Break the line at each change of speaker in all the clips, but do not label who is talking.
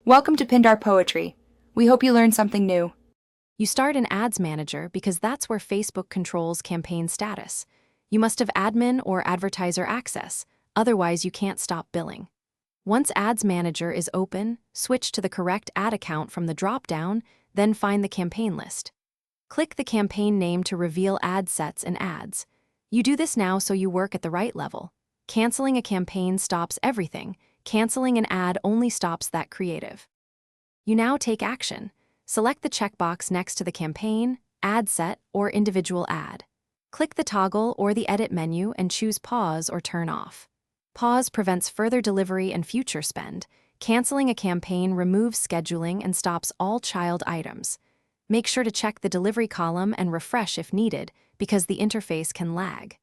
Welcome to Pindar Poetry. We hope you learned something new.
You start an ads manager because that's where Facebook controls campaign status. You must have admin or advertiser access, otherwise you can't stop billing. Once Ads Manager is open, switch to the correct ad account from the drop-down, then find the campaign list. Click the campaign name to reveal ad sets and ads. You do this now so you work at the right level. Canceling a campaign stops everything. Canceling an ad only stops that creative. You now take action. Select the checkbox next to the campaign, ad set, or individual ad. Click the toggle or the edit menu and choose pause or turn off. Pause prevents further delivery and future spend. Canceling a campaign removes scheduling and stops all child items. Make sure to check the delivery column and refresh if needed, because the interface can lag.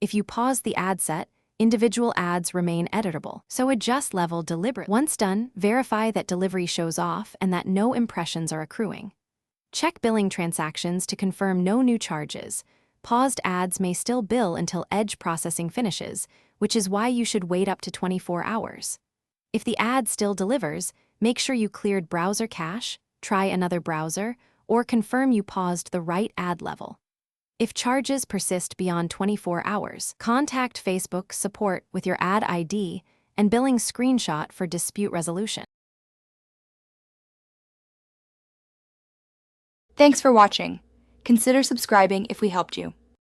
If you pause the ad set, individual ads remain editable, so adjust level deliberately. Once done, verify that delivery shows off and that no impressions are accruing. Check billing transactions to confirm no new charges. Paused ads may still bill until edge processing finishes, which is why you should wait up to 24 hours. If the ad still delivers, make sure you cleared browser cache, try another browser, or confirm you paused the right ad level. If charges persist beyond 24 hours, contact Facebook support with your ad ID and billing screenshot for dispute resolution.
Thanks for watching. Consider subscribing if we helped you.